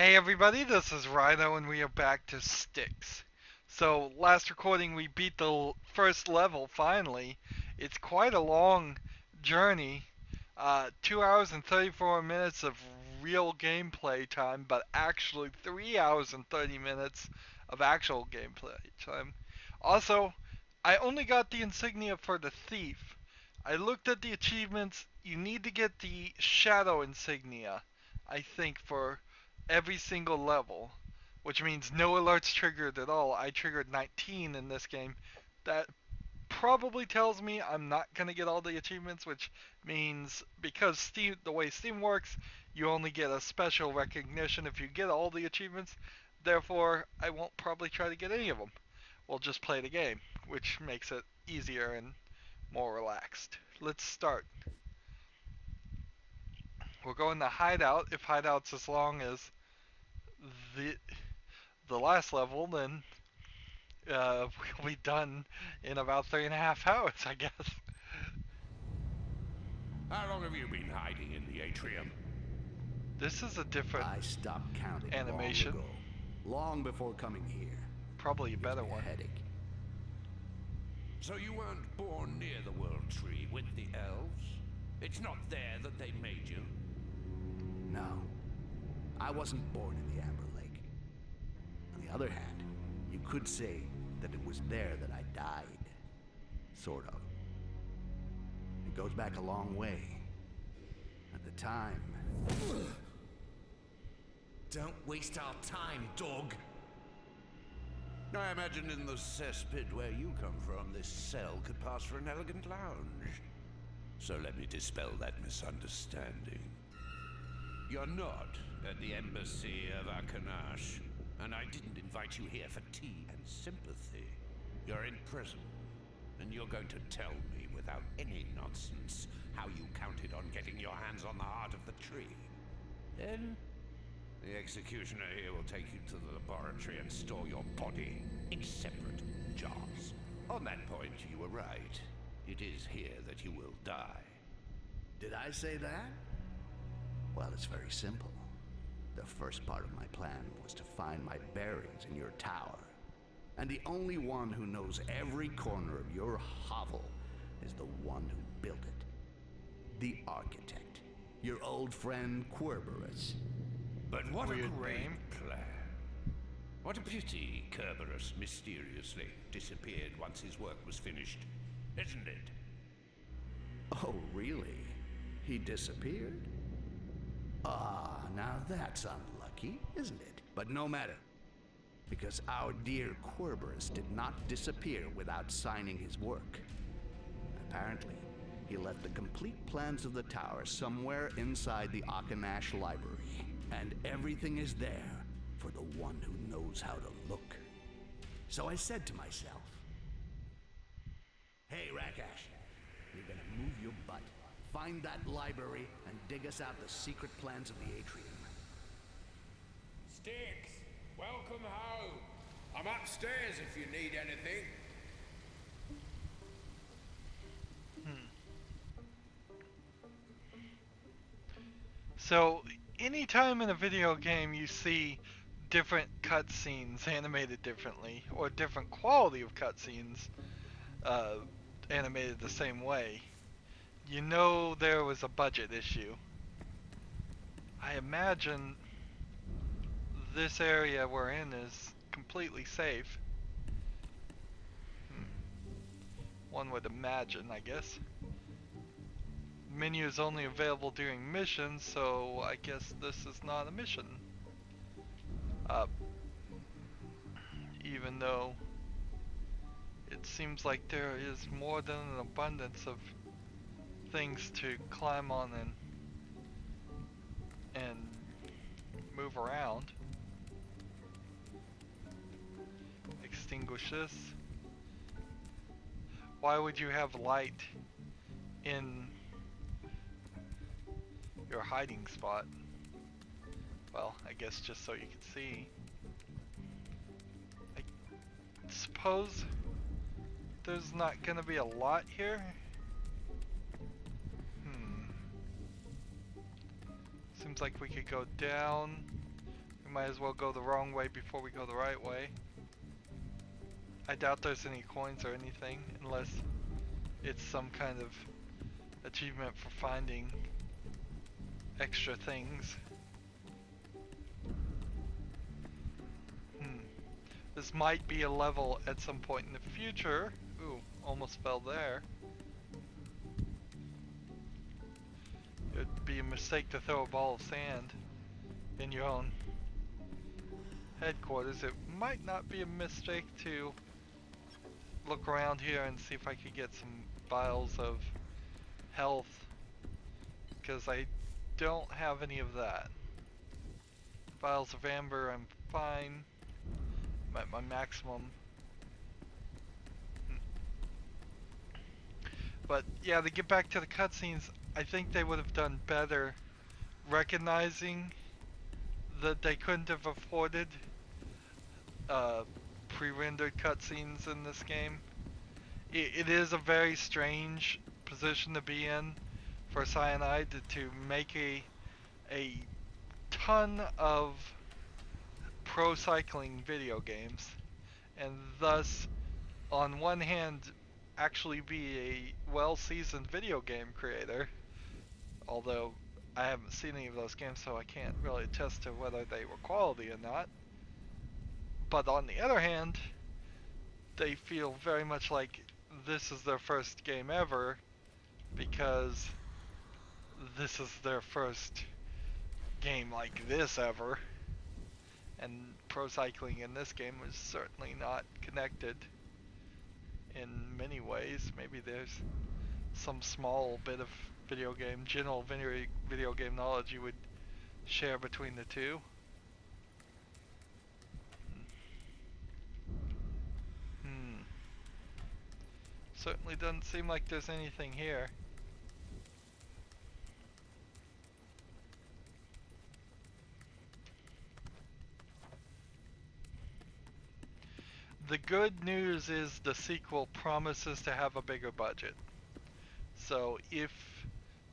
Hey everybody, this is Rydo and we are back to Styx. So last recording we beat the first level finally. It's quite a long journey. 2 hours and 34 minutes of real gameplay time, but actually 3 hours and 30 minutes of actual gameplay time. Also, I only got the insignia for the thief. I looked at the achievements. You need to get the shadow insignia, I think, for every single level, which means no alerts triggered at all. I triggered 19 in this game. That probably tells me I'm not going to get all the achievements, which means because Steam, the way Steam works, you only get a special recognition if you get all the achievements. Therefore, I won't probably try to get any of them. We'll just play the game, which makes it easier and more relaxed. Let's start. We're going to hideout. If hideout's as long as the the last level, then we'll be done in about 3.5 hours, I guess. How long have you been hiding in the atrium? This is a different I stopped counting animation. long ago. Long before coming here. Probably a Gives better me one. a headache. So you weren't born near the World Tree with the elves? It's not there that they made you? No. I wasn't born in the Amber Lake. On the other hand, you could say that it was there that I died. Sort of. It goes back a long way. At the time... Don't waste our time, dog. I imagine in the cesspit where you come from, this cell could pass for an elegant lounge. So let me dispel that misunderstanding. You're not at the embassy of Akenash, and I didn't invite you here for tea and sympathy. You're in prison, and you're going to tell me without any nonsense how you counted on getting your hands on the heart of the tree. Then the executioner here will take you to the laboratory and store your body in separate jars. On that point, you were right. It is here that you will die. Did I say that? Well, it's very simple. The first part of my plan was to find my bearings in your tower. And the only one who knows every corner of your hovel is the one who built it. The architect. Your old friend Kerberos. But what Weird a great name. plan. What a pity Kerberos mysteriously disappeared once his work was finished, isn't it? Oh, really? He disappeared? Ah, now that's unlucky, isn't it? But no matter. Because our dear Kerberos did not disappear without signing his work. Apparently, he left the complete plans of the tower somewhere inside the Akenash library. And everything is there for the one who knows how to look. So I said to myself, hey, Rakash, you're gonna move your butt, find that library, and dig us out the secret plans of the atrium. Styx, welcome home. I'm upstairs if you need anything. So, anytime in a video game you see different cutscenes animated differently, or different quality of cutscenes uh, animated the same way, you know there was a budget issue. I imagine this area we're in is completely safe. One would imagine, I guess. Menu is only available during missions, so I guess this is not a mission. Even though it seems like there is more than an abundance of things to climb on and move around. Extinguish this. Why would you have light in your hiding spot? Well, I guess just so you can see. I suppose there's not gonna be a lot here. Seems like we could go down. We might as well go the wrong way before we go the right way. I doubt there's any coins or anything, unless it's some kind of achievement for finding extra things. This might be a level at some point in the future. Ooh, almost fell there. It would be a mistake to throw a ball of sand in your own headquarters. It might not be a mistake to look around here and see if I could get some vials of health, because I don't have any of that. Vials of amber, I'm fine. I'm at my maximum. But yeah, to get back to the cutscenes, I think they would have done better recognizing that they couldn't have afforded pre-rendered cutscenes in this game. It is a very strange position to be in for Cyanide to make a ton of pro cycling video games, and thus on one hand actually be a well-seasoned video game creator, although I haven't seen any of those games, so I can't really attest to whether they were quality or not. But on the other hand, they feel very much like this is their first game ever, because this is their first game like this ever, and pro cycling in this game was certainly not connected in many ways. Maybe there's some small bit of general video game knowledge you would share between the two. Certainly doesn't seem like there's anything here. The good news is the sequel promises to have a bigger budget. So if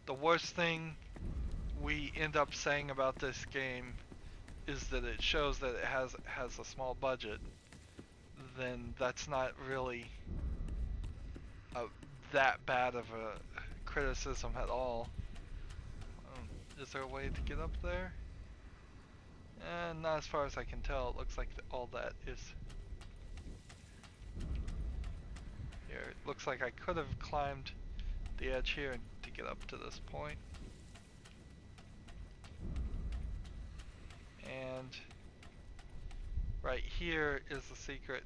the worst thing we end up saying about this game is that it shows that it has a small budget, then that's not really that bad of a criticism at all. Is there a way to get up there? Not as far as I can tell. It looks like all that is here. It looks like I could have climbed the edge here to get up to this point. And right here is the secret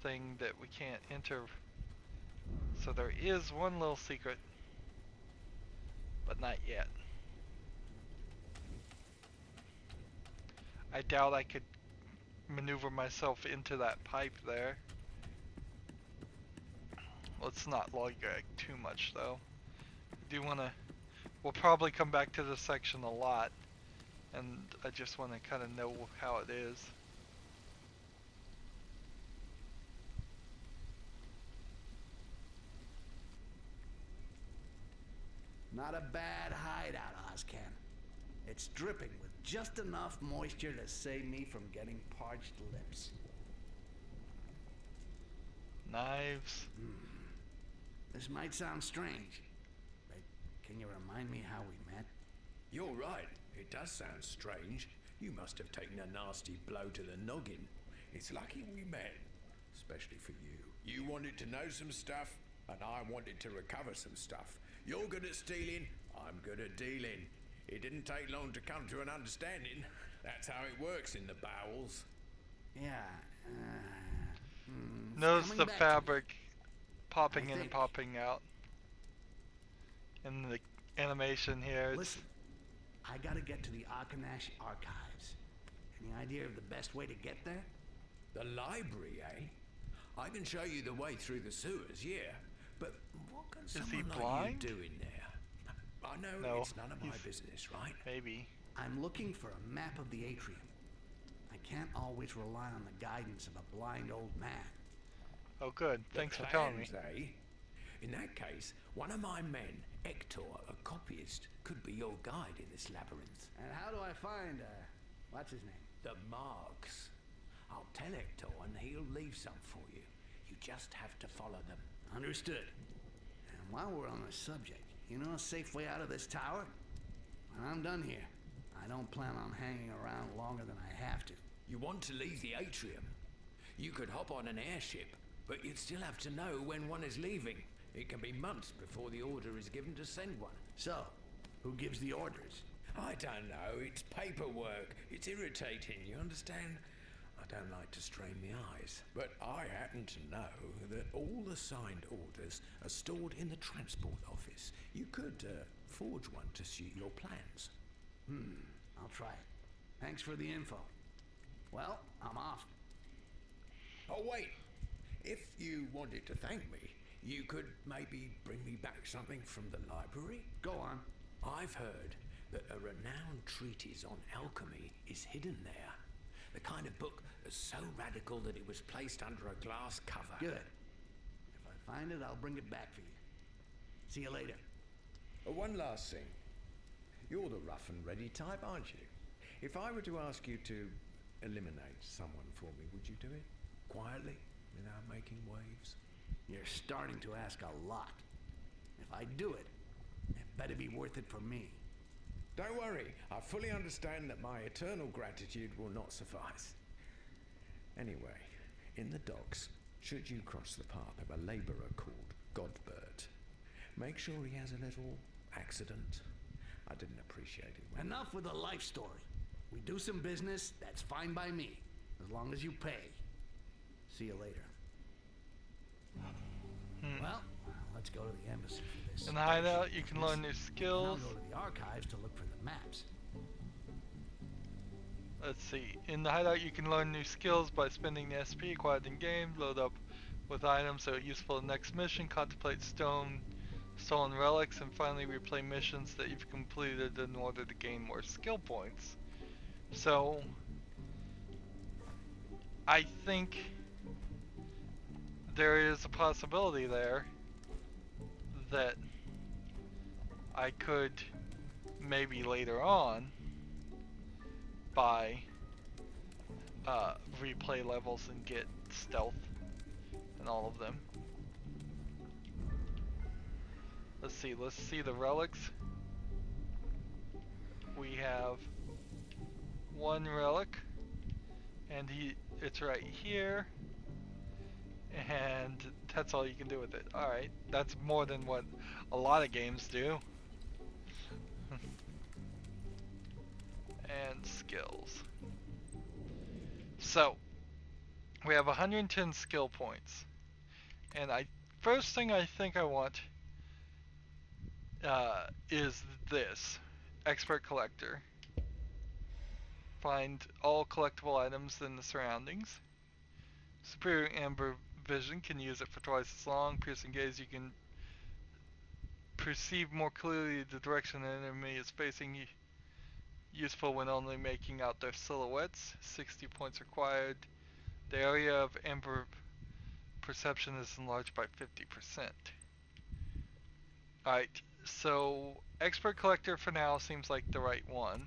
thing that we can't enter. So there is one little secret, but not yet. I doubt I could maneuver myself into that pipe there. Let's not lollygag too much though. I do wanna, we'll probably come back to this section a lot, and I just wanna kinda know how it is. Not a bad hideout, Ozcan. It's dripping with just enough moisture to save me from getting parched lips. Knives. This might sound strange, but can you remind me how we met? You're right. It does sound strange. You must have taken a nasty blow to the noggin. It's lucky we met, especially for you. You wanted to know some stuff, and I wanted to recover some stuff. You're good at stealing, I'm good at dealing. It didn't take long to come to an understanding. That's how it works in the bowels. Yeah, Notice the back to me. fabric popping I in and think- popping out. And the animation here, it's Listen, I gotta get to the Akenash archives. Any idea of the best way to get there? The library, eh? I can show you the way through the sewers, yeah. But what can he someone like blind? you do in there? I know No, it's none of my he's- business, right? maybe. I'm looking for a map of the atrium. I can't always rely on the guidance of a blind old man. Oh good, thanks for telling me. Plans, eh? In that case, one of my men, Hector, a copyist, could be your guide in this labyrinth. And how do I find What's his name? The Marks. I'll tell Hector and he'll leave some for you. You just have to follow them. Understood. And while we're on the subject, you know a safe way out of this tower? When I'm done here, I don't plan on hanging around longer than I have to. You want to leave the atrium? You could hop on an airship, but you'd still have to know when one is leaving. It can be months before the order is given to send one. So, who gives the orders? I don't know, it's paperwork. It's irritating, you understand? I don't like to strain my eyes, but I happen to know that all the signed orders are stored in the transport office. You could forge one to suit your plans. I'll try it. Thanks for the info. Well, I'm off. Oh, wait. If you wanted to thank me, you could maybe bring me back something from the library? Go on. I've heard that a renowned treatise on alchemy is hidden there. The kind of book that's so radical that it was placed under a glass cover. Good. If I find it, I'll bring it back for you. See you later. One last thing. You're the rough and ready type, aren't you? If I were to ask you to eliminate someone for me, would you do it? Quietly, without making waves? You're starting to ask a lot. If I do it, it better be worth it for me. Don't worry, I fully understand that my eternal gratitude will not suffice. Anyway, in the docks, should you cross the path of a labourer called Godbert, make sure he has a little accident. I didn't appreciate it when... Enough with the life story. We do some business, that's fine by me, as long as you pay. See you later. Well, let's go to the embassy for this. In the hideout, you can learn new I'll skills. go to the archives to look for the maps. Let's see. In the hideout, you can learn new skills by spending the SP acquired in game. Load up with items that are useful in the next mission. Contemplate stolen relics, and finally replay missions that you've completed in order to gain more skill points. So, I think there is a possibility there that I could maybe later on buy replay levels and get stealth and all of them. Let's see the relics. We have one relic, and it's right here, and that's all you can do with it. Alright, that's more than what a lot of games do. And skills. So, we have 110 skill points, and first thing I think I want is this expert collector. Find all collectible items in the surroundings. Superior amber vision, can use it for twice as long. Piercing gaze, you can perceive more clearly the direction an enemy is facing. Useful when only making out their silhouettes. 60 points required. The area of amber perception is enlarged by 50%. Alright, so expert collector for now seems like the right one.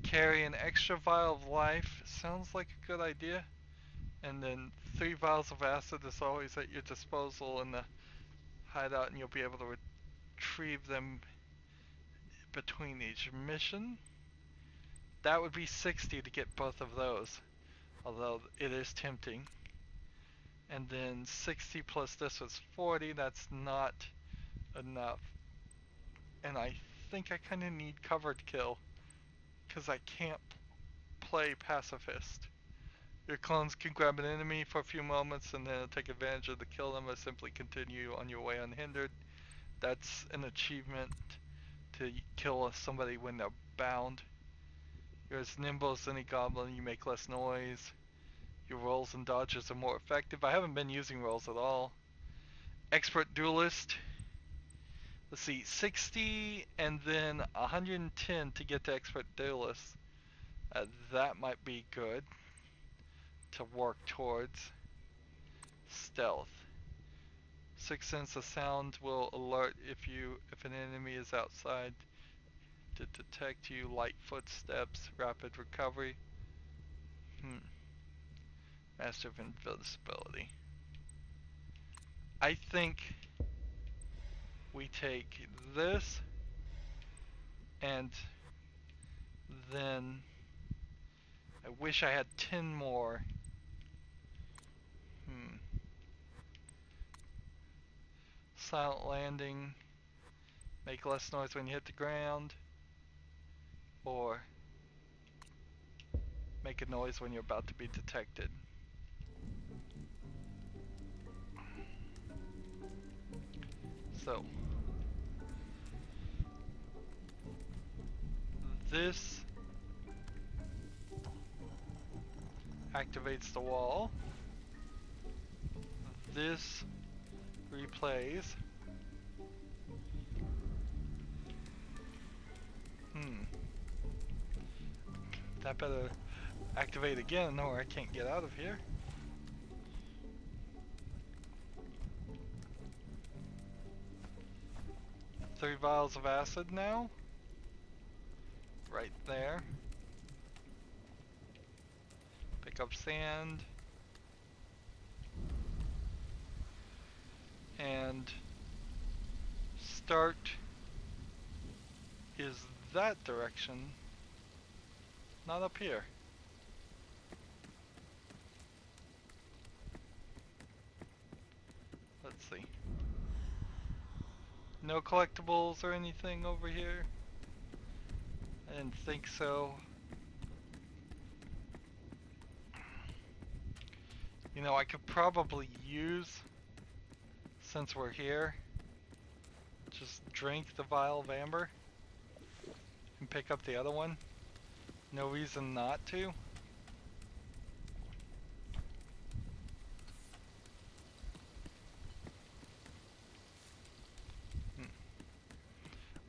Carry an extra vial of life sounds like a good idea. And then 3 vials of acid is always at your disposal in the hideout, and you'll be able to retrieve them between each mission. That would be 60 to get both of those, although it is tempting. And then 60 plus this was 40, that's not enough. And I think I kind of need covered kill, because I can't play pacifist. Your clones can grab an enemy for a few moments and then take advantage of the kill them, or simply continue on your way unhindered. That's an achievement to kill somebody when they're bound. You're as nimble as any goblin, you make less noise. Your rolls and dodges are more effective. I haven't been using rolls at all. Expert duelist. Let's see, 60 and then 110 to get to expert duelist. That might be good to work towards. Stealth. Sixth sense of sound will alert if an enemy is outside. To detect you, light footsteps, rapid recovery. Master of invisibility. I think we take this and then I wish I had 10 more. Silent landing. Make less noise when you hit the ground. Or make a noise when you're about to be detected. So, this activates the wall. This replays. That better activate again or I can't get out of here. Three vials of acid now. Right there. Pick up sand. And start is that direction, not up here. Let's see. No collectibles or anything over here? I didn't think so. You know, I could probably use, since we're here, just drink the vial of amber and pick up the other one. No reason not to.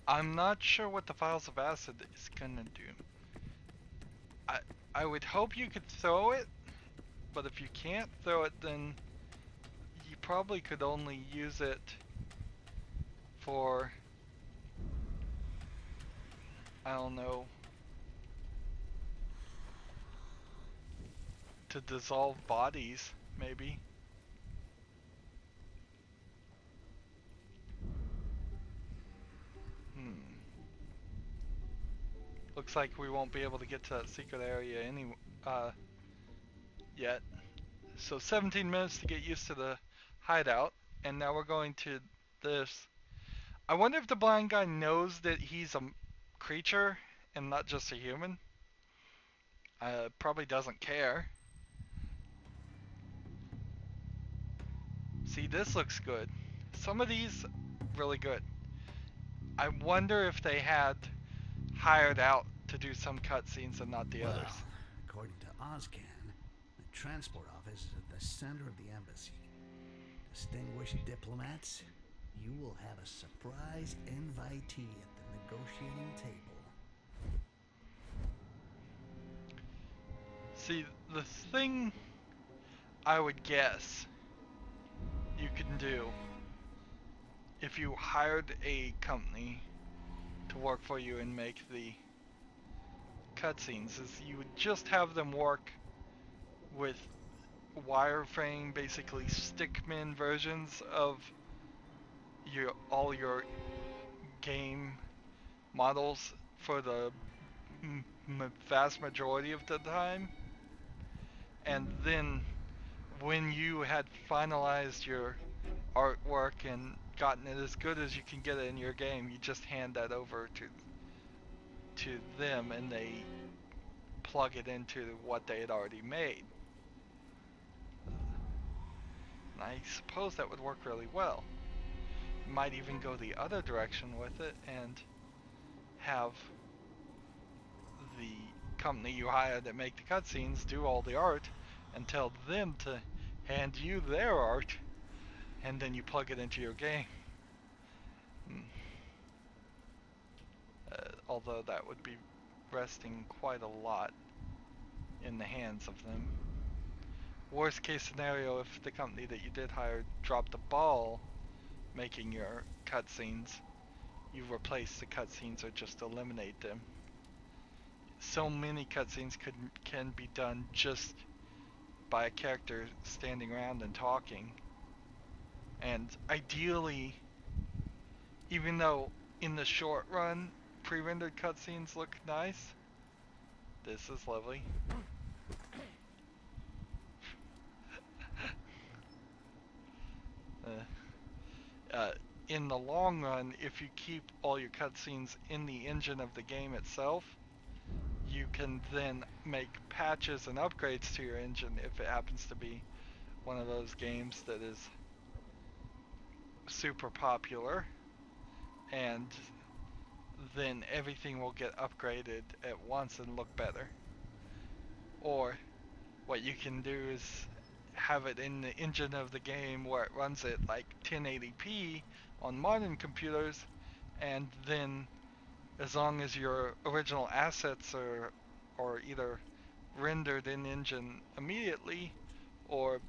I'm not sure what the vials of acid is gonna do. I would hope you could throw it, but if you can't throw it, then you probably could only use it for, I don't know, to dissolve bodies, maybe. Looks like we won't be able to get to that secret area yet. So 17 minutes to get used to the hideout, and now we're going to this. I wonder if the blind guy knows that he's a creature and not just a human. Probably doesn't care. See, this looks good. Some of these, really good. I wonder if they had hired out to do some cutscenes and not the others. According to Ozcan, the transport office is at the center of the embassy. Distinguished diplomats, you will have a surprise invitee at the negotiating table. See, the thing I would guess you can do if you hired a company to work for you and make the cutscenes is you would just have them work with wireframe, basically stickman versions of all your game models for the vast majority of the time, and then when you had finalized your artwork and gotten it as good as you can get it in your game, you just hand that over to them and they plug it into what they had already made. And I suppose that would work really well. You might even go the other direction with it and have the company you hired that make the cutscenes do all the art and tell them to hand you their art and then you plug it into your game. Although that would be resting quite a lot in the hands of them. Worst case scenario, if the company that you did hire dropped the ball making your cutscenes, you replace the cutscenes or just eliminate them. So many cutscenes can be done just by a character standing around and talking. And ideally, even though in the short run pre-rendered cutscenes look nice, this is lovely. In the long run, if you keep all your cutscenes in the engine of the game itself, you can then make patches and upgrades to your engine if it happens to be one of those games that is super popular, and then everything will get upgraded at once and look better. Or what you can do is have it in the engine of the game where it runs at like 1080p on modern computers, and then as long as your original assets are either rendered in engine immediately or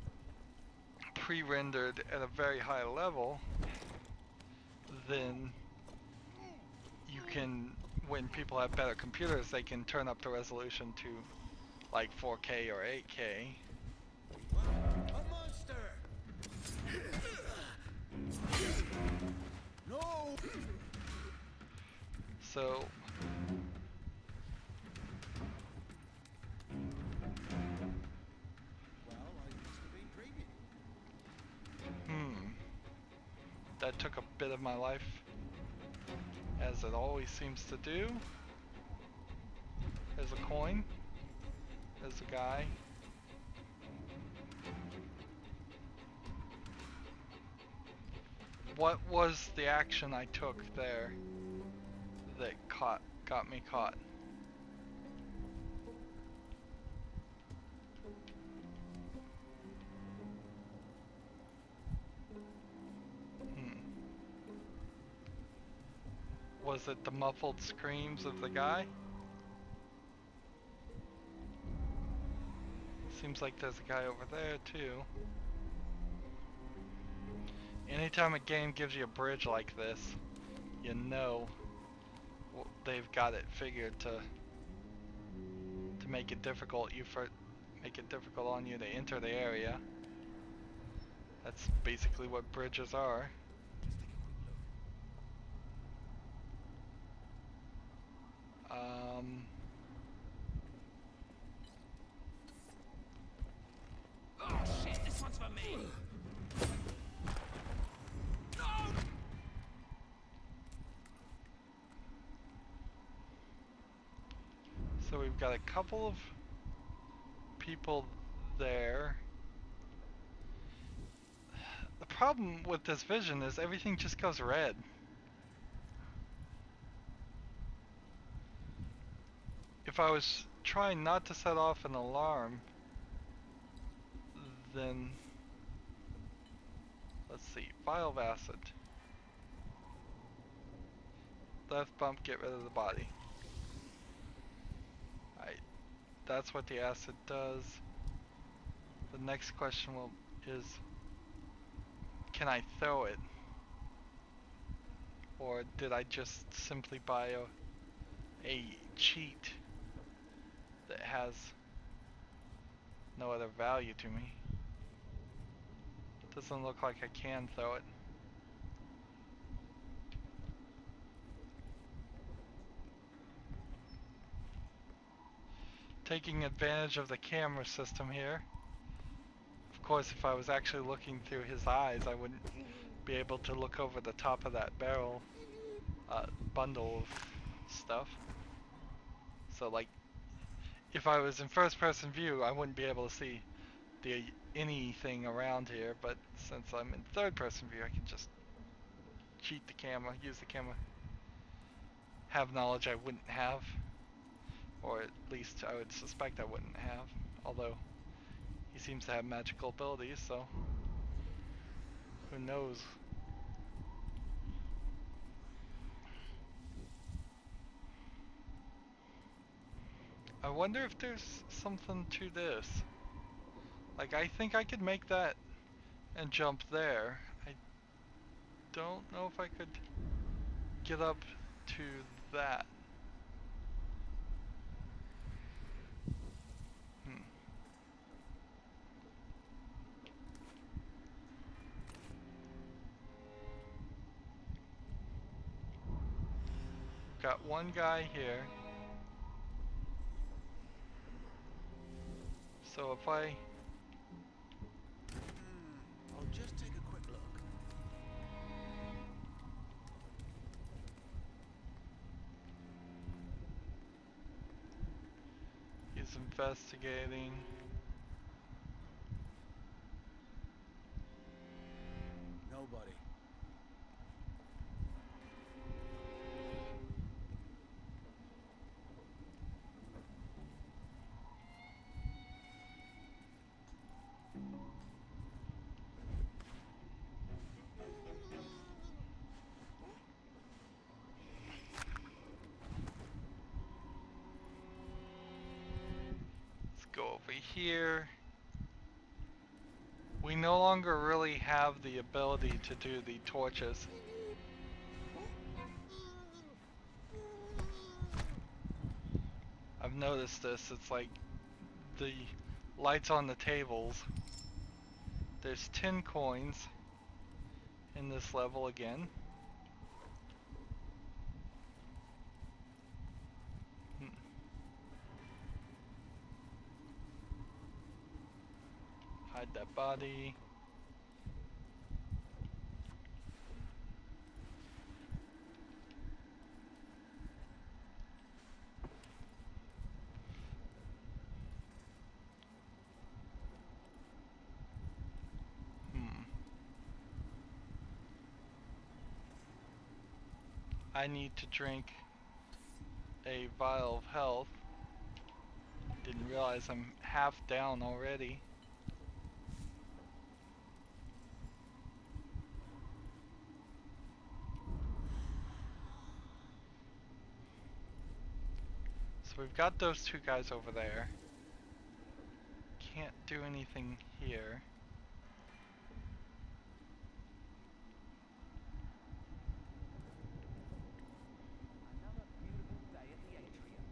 pre-rendered at a very high level, then you can, when people have better computers, they can turn up the resolution to like 4K or 8K. A monster! No! So Well, I must have been dreaming. that took a bit of my life, as it always seems to do. There's a coin. There's a guy. What was the action I took there that got me caught? Was it the muffled screams of the guy? Seems like there's a guy over there too. Anytime a game gives you a bridge like this, you know they've got it figured to make it difficult on you to enter the area. That's basically what bridges are. Oh shit, this one's for me! No! So we've got a couple of people there. The problem with this vision is everything just goes red. If I was trying not to set off an alarm, then let's see, vial of acid. Left bump, get rid of the body. That's what the acid does. The next question is, can I throw it? Or did I just simply buy a cheat that has no other value to me? Doesn't look like I can throw it. Taking advantage of the camera system here. Of course, if I was actually looking through his eyes, I wouldn't be able to look over the top of that barrel bundle of stuff. So like, if I was in first person view, I wouldn't be able to see anything around here, but since I'm in third person view, I can just cheat the camera, use the camera, have knowledge I wouldn't have, or at least I would suspect I wouldn't have, although he seems to have magical abilities, so who knows. I wonder if there's something to this. Like, I think I could make that and jump there. I don't know if I could get up to that? Hmm. Got one guy here. So if I I'll just take a quick look. he's investigating. Nobody. Let's go over here. We no longer really have the ability to do the torches. I've noticed this. It's like the lights on the tables. There's 10 coins in this level again. Hmm. Hide that body. I need to drink a vial of health. Didn't realize I'm half down already. So we've got those two guys over there. Can't do anything here. Another beautiful day at the atrium.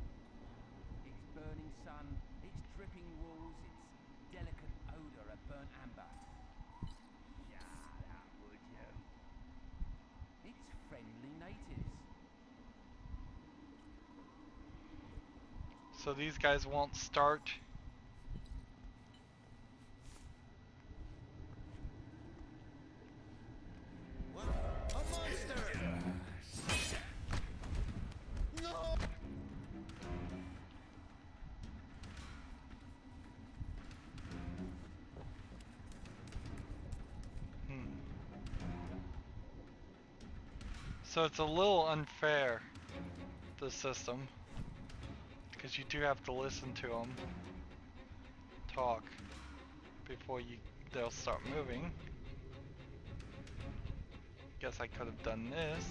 Its burning sun, its dripping walls, its delicate odour of burnt amber. Shut up, would you? Its friendly natives. So these guys won't start. What? A monster! No! Hmm. So it's a little unfair, the system, because you do have to listen to them talk before they'll start moving. Guess I could have done this.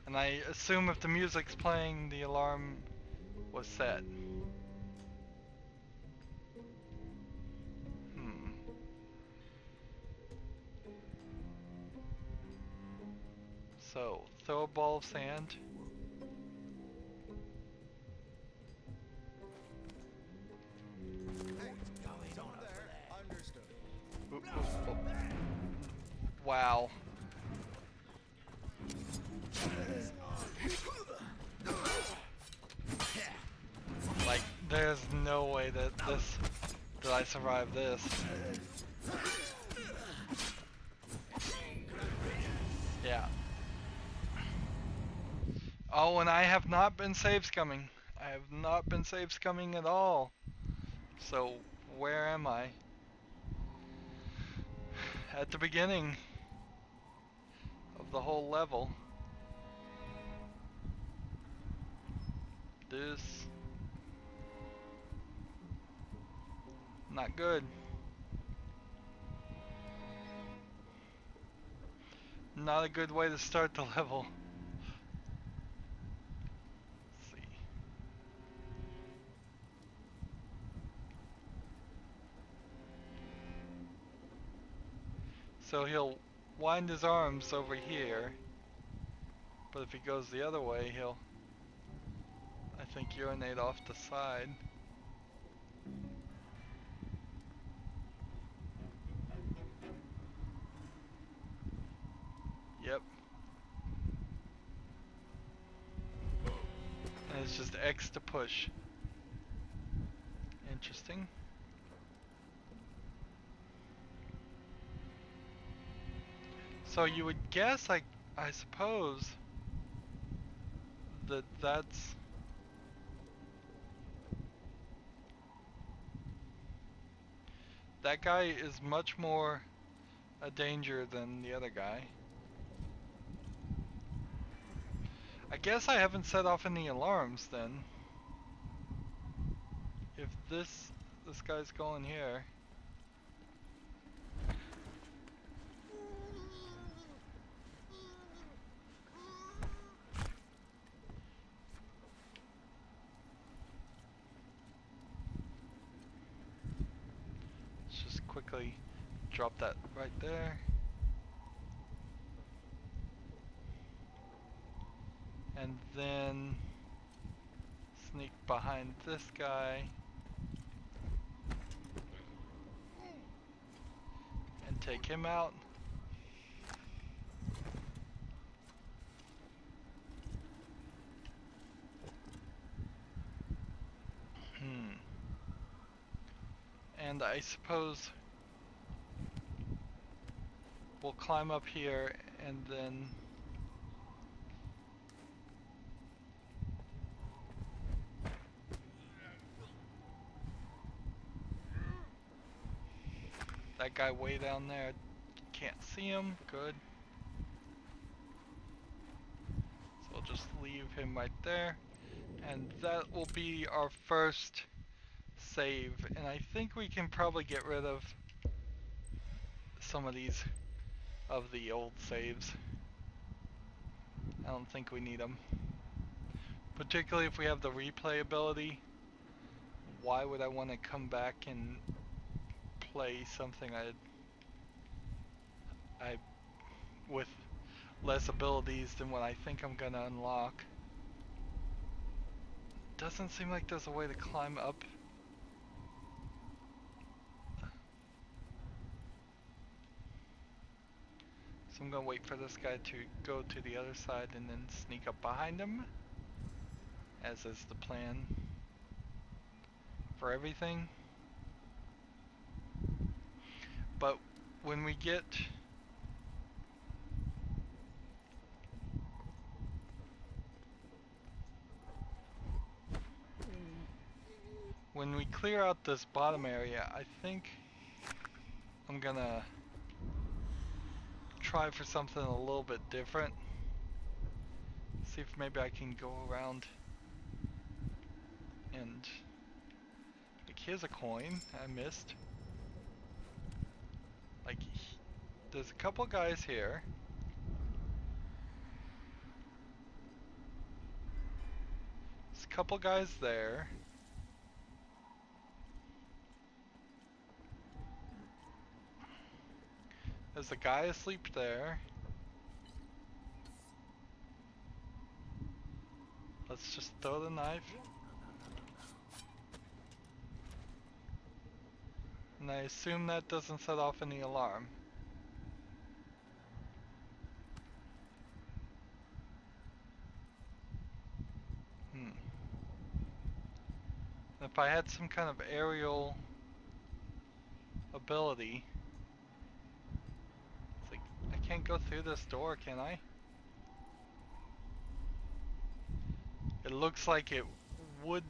And I assume if the music's playing, the alarm was set. Hmm. So, throw a ball of sand. Hey, going on there. Understood. Ooh, ooh, ooh. Wow. Like, there's no way that I survive this. Yeah. Oh, and I have not been save scumming. I have not been save scumming at all. So, where am I? At the beginning of the whole level. This. Not good. Not a good way to start the level. Let's see. So he'll wind his arms over here But if he goes the other way, he'll, I think, urinate off the side. Yep. And it's just X to push. Interesting. So you would guess, I suppose, that that's... That guy is much more a danger than the other guy. I guess I haven't set off any alarms then. If this guy's going here. Let's just quickly drop that right there. And then sneak behind this guy. And take him out. And I suppose we'll climb up here and then that guy way down there, can't see him, good. So we'll just leave him right there. And that will be our first save. And I think we can probably get rid of some of these, of the old saves. I don't think we need them. Particularly if we have the replay ability. Why would I want to come back and play something I with less abilities than what I think I'm gonna unlock? Doesn't seem like there's a way to climb up. So I'm gonna wait for this guy to go to the other side and then sneak up behind him, as is the plan for everything. But when we get when we clear out this bottom area, I think I'm gonna try for something a little bit different. See if maybe I can go around and, like, here's a coin I missed. Like, there's a couple guys here. There's a couple guys there. There's a guy asleep there. Let's just throw the knife. And I assume that doesn't set off any alarm. If I had some kind of aerial ability, it's like, I can't go through this door, can I? It looks like it would.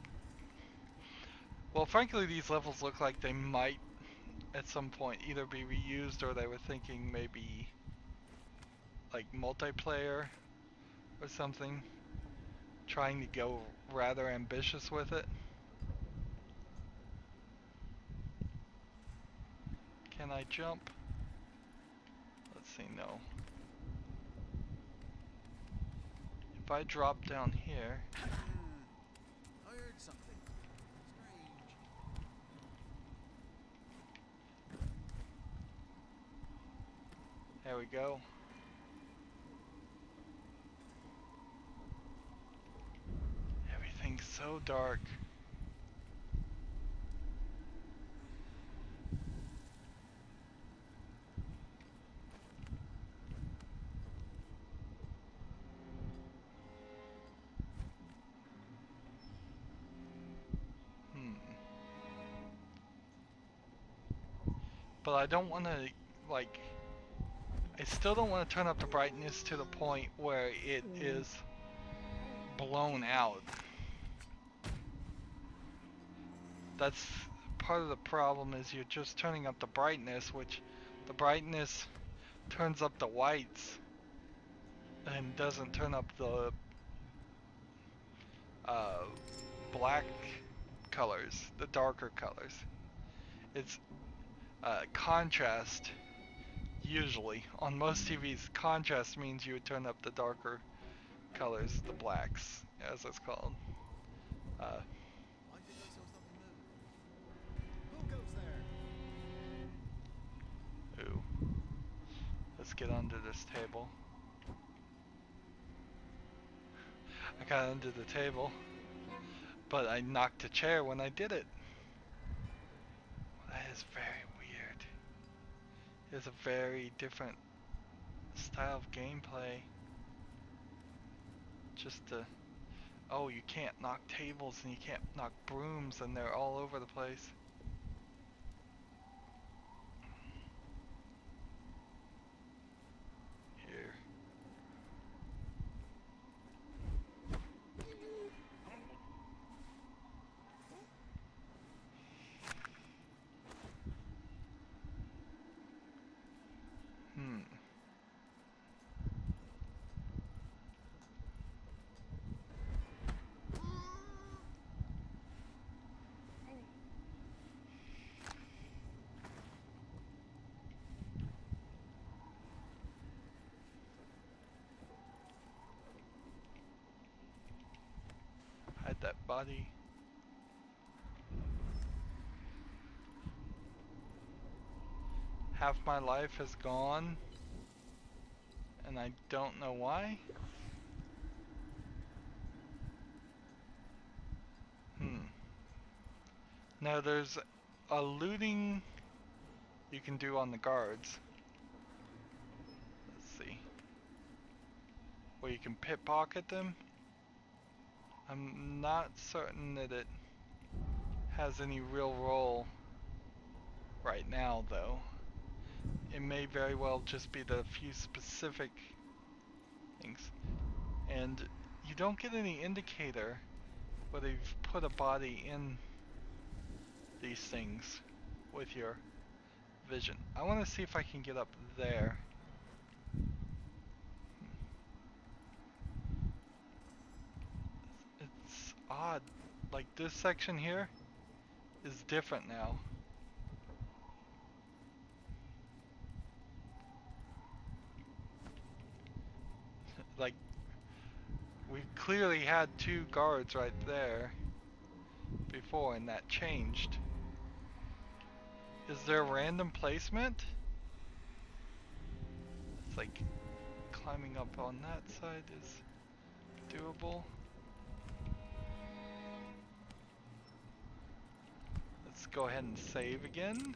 Well, frankly, these levels look like they might at some point either be reused, or they were thinking maybe like multiplayer or something, trying to go rather ambitious with it. Can I jump? Let's see, no. If I drop down here, I heard something strange. there we go. so dark. Hmm. But I don't want to, like, I still don't want to turn up the brightness to the point where it is blown out. That's part of the problem, is you're just turning up the brightness, which the brightness turns up the whites and doesn't turn up the uh, black colors, the darker colors. It's contrast. Usually, on most TVs, contrast means you would turn up the darker colors, the blacks, as it's called. Uh, I think I saw something move. Who goes there? ooh, let's get under this table. I got under the table, but I knocked a chair when I did it. That is very weird. It's a very different style of gameplay. Just to, oh, you can't knock tables and you can't knock brooms and they're all over the place. Here. Hmm. Hide that body. Half my life is gone, and I don't know why. Hmm. Now there's a looting you can do on the guards. Let's see. Where you can pickpocket them. I'm not certain that it has any real role right now, though. It may very well just be the few specific things. And you don't get any indicator whether you've put a body in these things with your vision. I want to see if I can get up there. It's odd. Like, this section here is different now. Like, we clearly had two guards right there before, and that changed. Is there random placement? It's like climbing up on that side is doable. Let's go ahead and save again.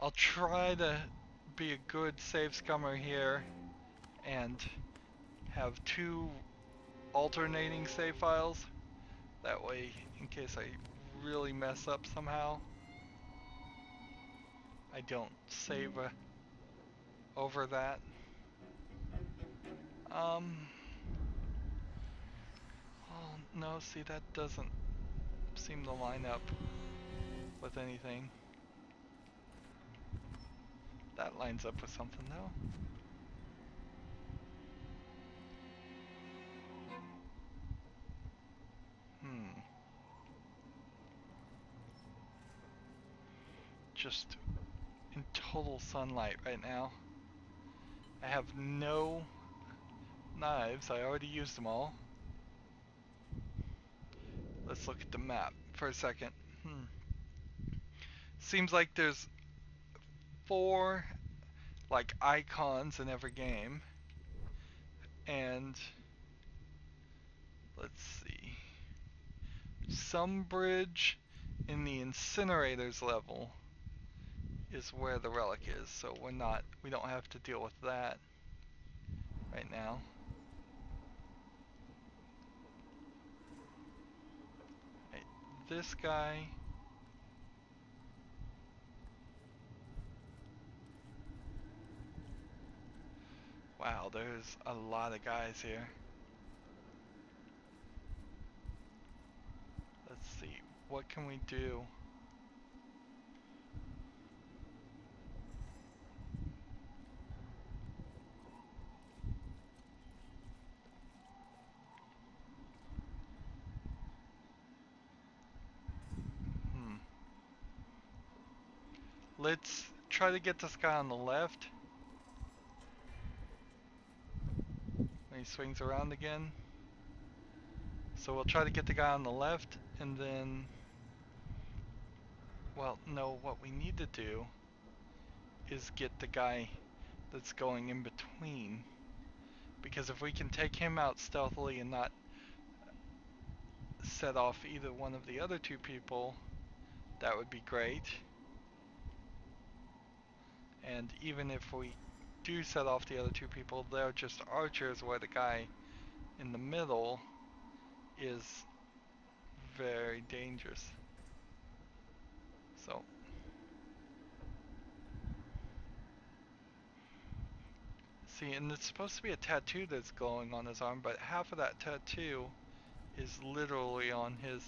I'll try to be a good save scummer here and have two alternating save files. That way, in case I really mess up somehow, I don't save over that. Oh no, see, that doesn't seem to line up with anything. That lines up with something though. Just in total sunlight right now. I have no knives. I already used them all. Let's look at the map for a second. Seems like there's 4 like icons in every game, And let's see. Some bridge in the incinerators level is where the relic is, so we don't have to deal with that right now. Right, this guy. Wow, there's a lot of guys here. Let's see, what can we do? Hmm. Let's try to get this guy on the left. When he swings around again. So we'll try to get the guy on the left, and then... Well, no, what we need to do is get the guy that's going in between. Because if we can take him out stealthily and not set off either one of the other two people, that would be great. And even if we do set off the other two people, they're just archers, where the guy in the middle is very dangerous. So see, and it's supposed to be a tattoo that's glowing on his arm, but half of that tattoo is literally on his...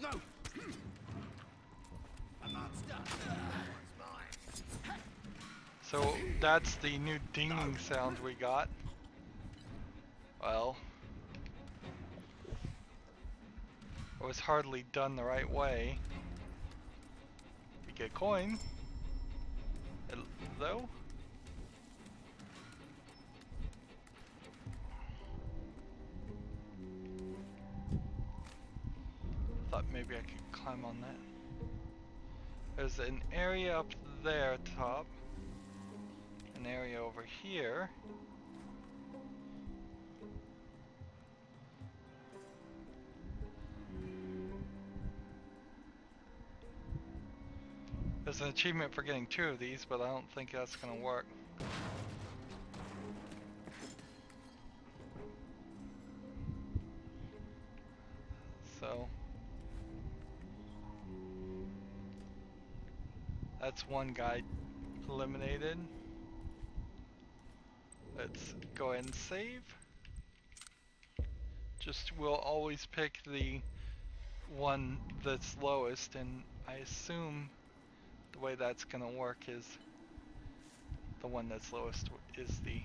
No! A monster! So that's the new dinging sound we got. Well, it was hardly done the right way. We get a coin. Hello? Thought maybe I could climb on that. There's an area up there top. An area over here. There's an achievement for getting 2 of these, but I don't think that's gonna work. So that's one guy eliminated. Let's go ahead and save. Just we'll always pick the one that's lowest, and I assume the way that's gonna work is the one that's lowest is the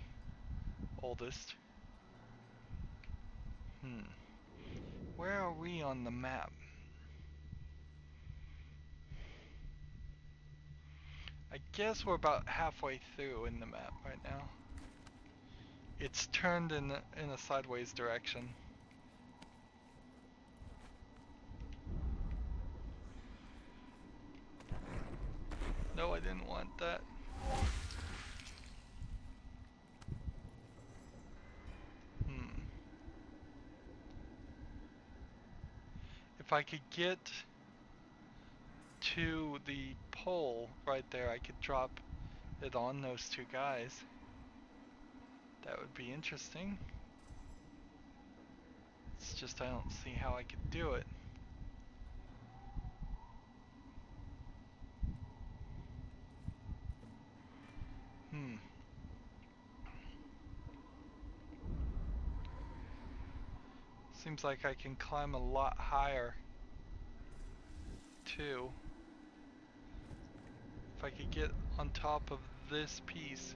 oldest. Where are we on the map? I guess we're about halfway through in the map right now. It's turned in a sideways direction. No, I didn't want that. If I could get to the pole right there, I could drop it on those 2 guys. That would be interesting. It's just I don't see how I could do it. Seems like I can climb a lot higher too. If I could get on top of this piece.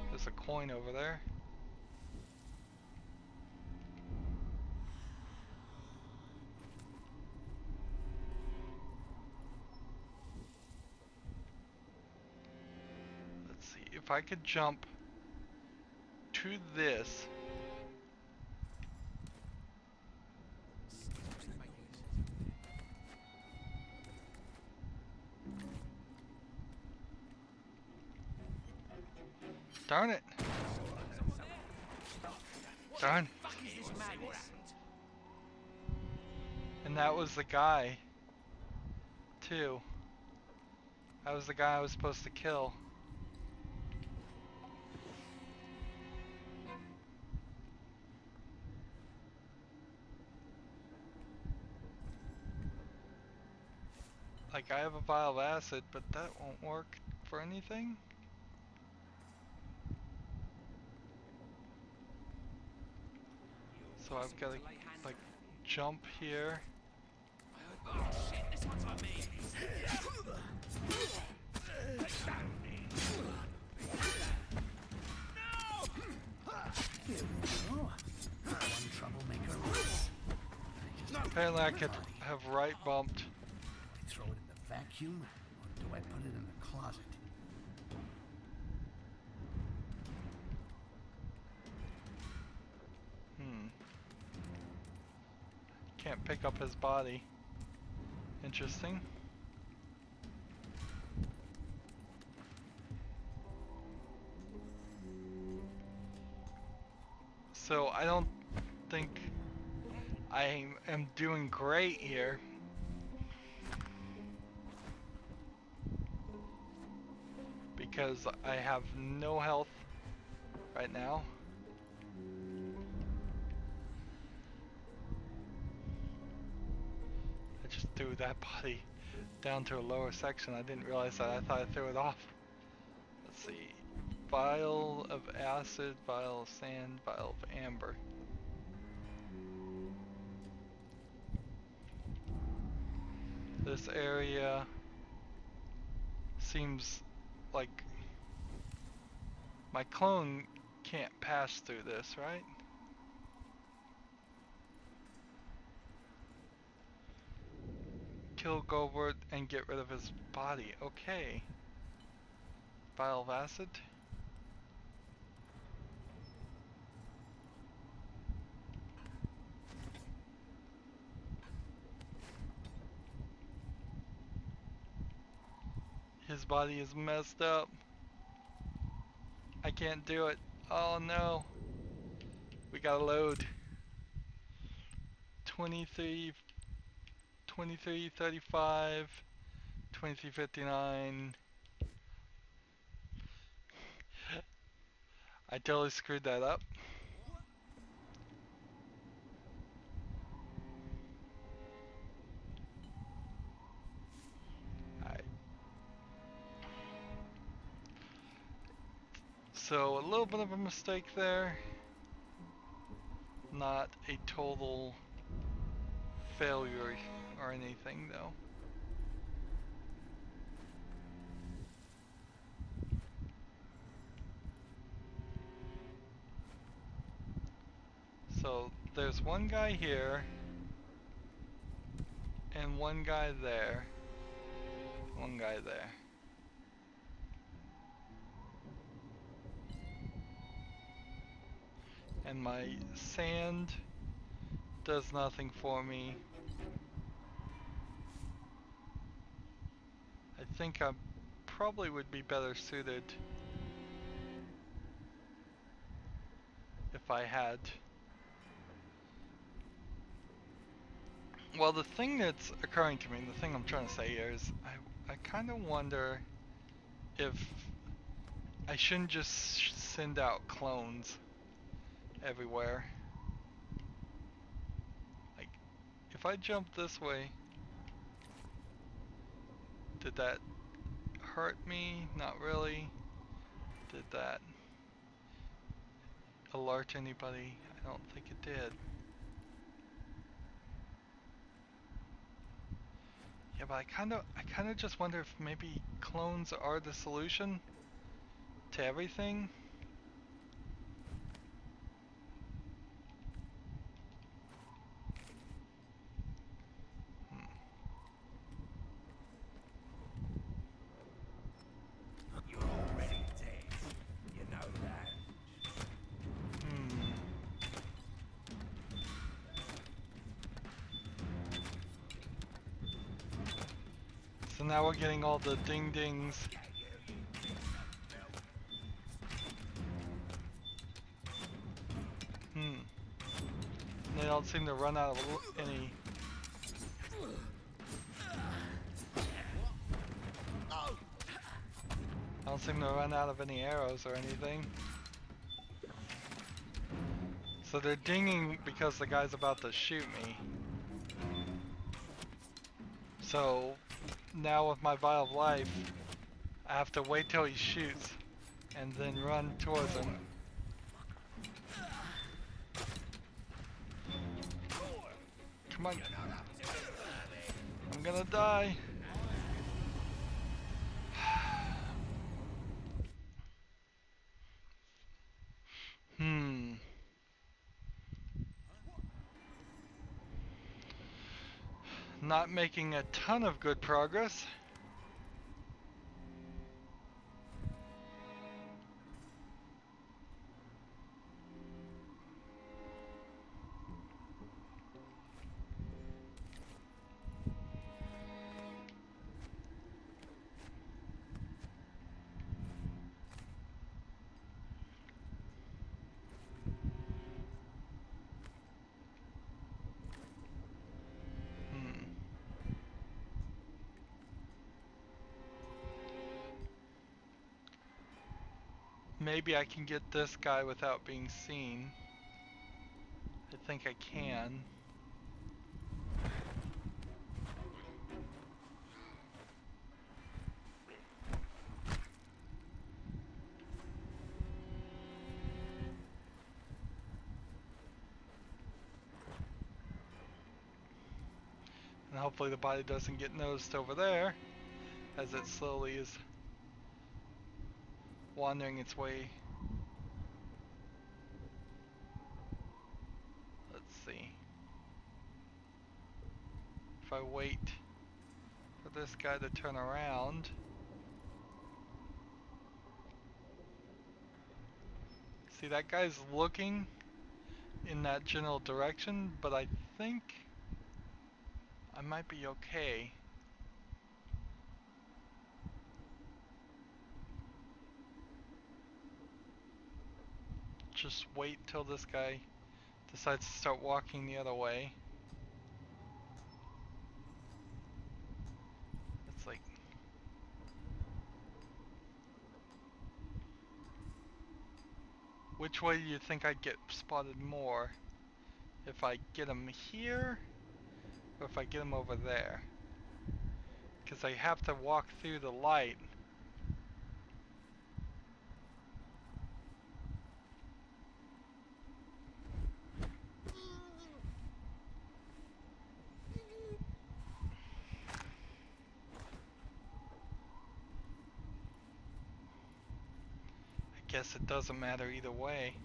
There's a coin over there. if I could jump to this. Darn it. Darn. And that was the guy, too. That was the guy I was supposed to kill. Like, I have a vial of acid, but that won't work for anything. So I've got to, like, jump here. Oh shit, this one's on me. Here we go. One troublemaker less. Apparently I could have right bumped. Do I throw it in the vacuum, or do I put it in the closet? Can't pick up his body. Interesting. So I don't think I am doing great here. Because I have no health right now. I just threw that body down to a lower section. I didn't realize that. I thought I threw it off. Let's see. Vial of acid, vial of sand, vial of amber. This area seems like my clone can't pass through this, right? Kill Goblin and get rid of his body. Okay. Vial of acid. His body is messed up. I can't do it. Oh no. We gotta load. 23, 2335, 2359. I totally screwed that up. Alright. So a little bit of a mistake there. Not a total failure or anything though. So there's one guy here and one guy there. One guy there. And my sand does nothing for me. I think I probably would be better suited if I had. Well, the thing that's occurring to me, the thing I'm trying to say here is I kind of wonder if I shouldn't just send out clones everywhere. Like, if I jump this way, did that hurt me? Not really. Did that alert anybody? I don't think it did. Yeah, but I kind of just wonder if maybe clones are the solution to everything. You're already dead. now we're getting all the ding dings. They don't seem to run out of any. I don't seem to run out of any arrows or anything. So they're dinging because the guy's about to shoot me. So now with my vial of life, I have to wait till he shoots and then run towards him. Come on. I'm gonna die. Not making a ton of good progress. Maybe I can get this guy without being seen. I think I can. And hopefully the body doesn't get noticed over there as it slowly is wandering its way. Let's see. If I wait for this guy to turn around. See, that guy's looking in that general direction, but I think I might be okay. Just wait till this guy decides to start walking the other way. It's like, which way do you think I'd get spotted more? If I get him here, or if I get him over there? Because I have to walk through the light. I guess it doesn't matter either way.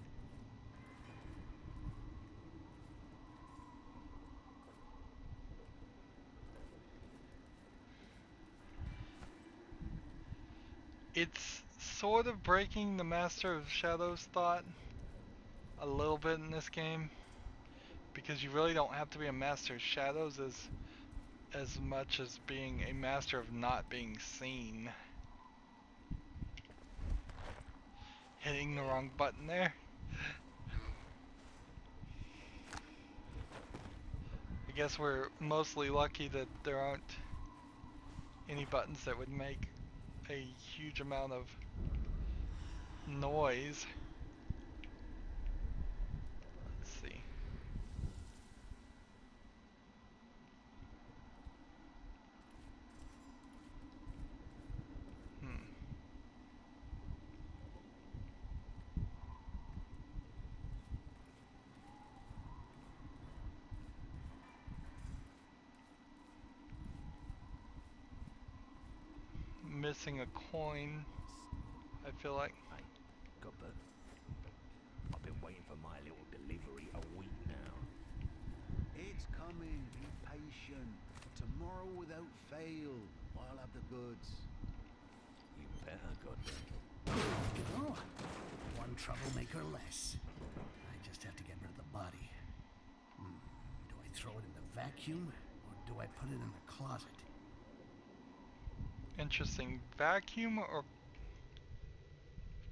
It's sort of breaking the Master of Shadows thought a little bit in this game, because you really don't have to be a Master of Shadows as much as being a master of not being seen. Hitting the wrong button there. I guess we're mostly lucky that there aren't any buttons that would make a huge amount of noise. Let's see. Missing a coin, I feel like. Hey, Goblin. I've been waiting for my little delivery a week now. It's coming. Be patient. Tomorrow without fail, I'll have the goods. You better, Goblin. Oh, one troublemaker less. I just have to get rid of the body. Do I throw it in the vacuum, or do I put it in the closet? Interesting. Vacuum or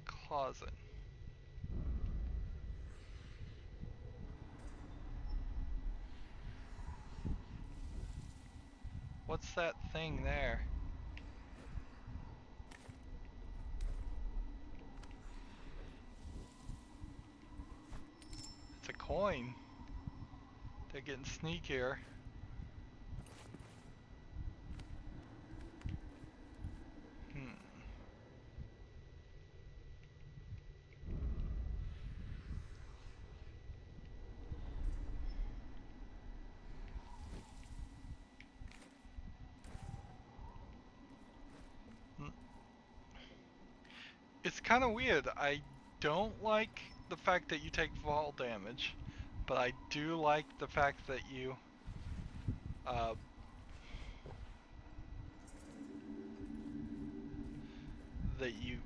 closet? What's that thing there? It's a coin. They're getting sneakier. Hmm. It's kind of weird. I don't like the fact that you take fall damage, but I do like the fact that uh, you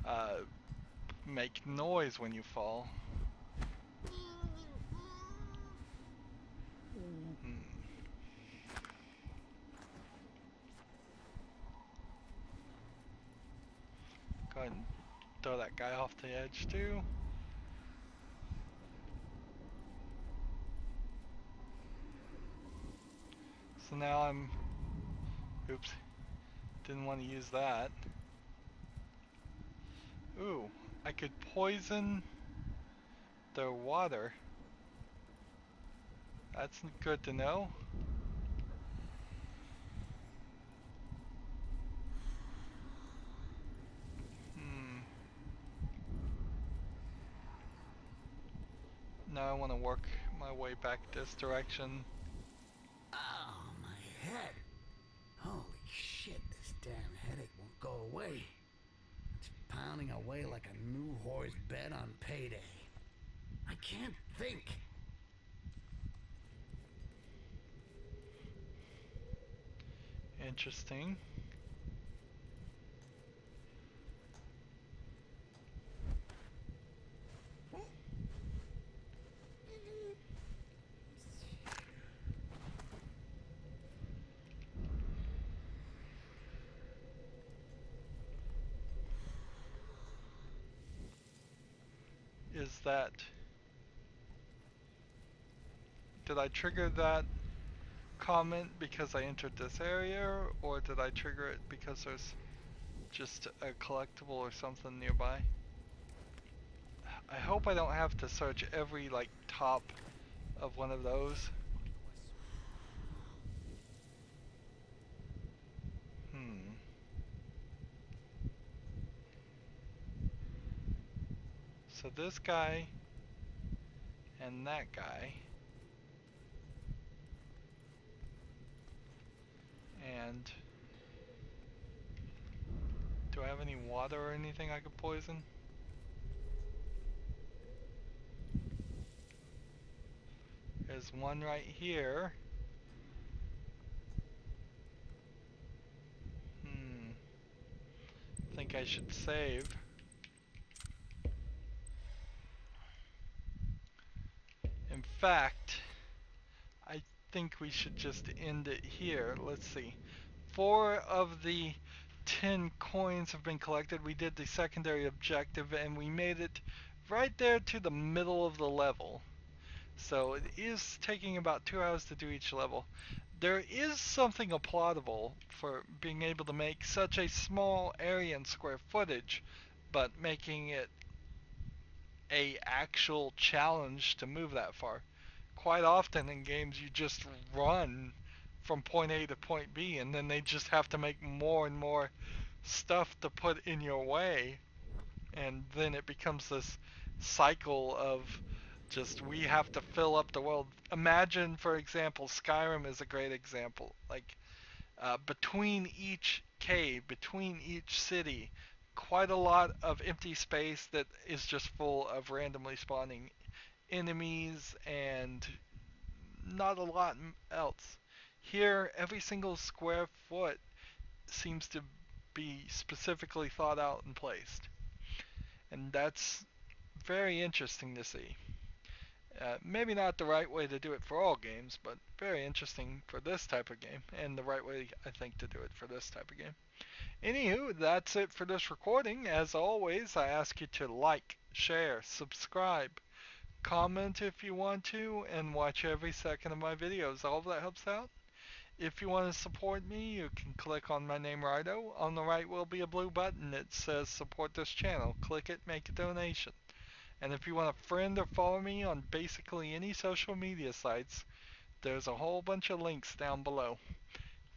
uh, make noise when you fall. Hmm. Go ahead and throw that guy off the edge too. So now I'm. Oops. Didn't want to use that. Ooh, I could poison their water. That's good to know. Hmm. Now I want to work my way back this direction. Oh, my head. Holy shit, this damn headache won't go away. It's pounding away like a new horse bed on payday. I can't think. Interesting. Is that... Did I trigger that comment because I entered this area, or did I trigger it because there's just a collectible or something nearby? I hope I don't have to search every, like, top of one of those. Hmm. So this guy and that guy. And do I have any water or anything I could poison? There's one right here. Hmm. Think I should save. In fact, I think we should just end it here. Let's see. 4 of the 10 coins have been collected. We did the secondary objective and we made it right there to the middle of the level. So it is taking about 2 hours to do each level. There is something applaudable for being able to make such a small area in square footage, but making it a actual challenge to move that far. Quite often in games you just run from point A to point B and then they just have to make more and more stuff to put in your way, and then it becomes this cycle of just we have to fill up the world. Imagine, for example, Skyrim is a great example. Like between each cave, between each city, quite a lot of empty space that is just full of randomly spawning enemies and not a lot else. Here, every single square foot seems to be specifically thought out and placed. And that's very interesting to see. Maybe not the right way to do it for all games, but very interesting for this type of game, and the right way, I think, to do it for this type of game. Anywho, that's it for this recording. As always, I ask you to like, share, subscribe, comment if you want to, and watch every second of my videos. All of that helps out. If you want to support me, you can click on my name, Rydo. On the right will be a blue button that says support this channel. Click it, make a donation. And if you want to friend or follow me on basically any social media sites, there's a whole bunch of links down below.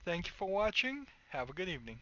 Thank you for watching. Have a good evening.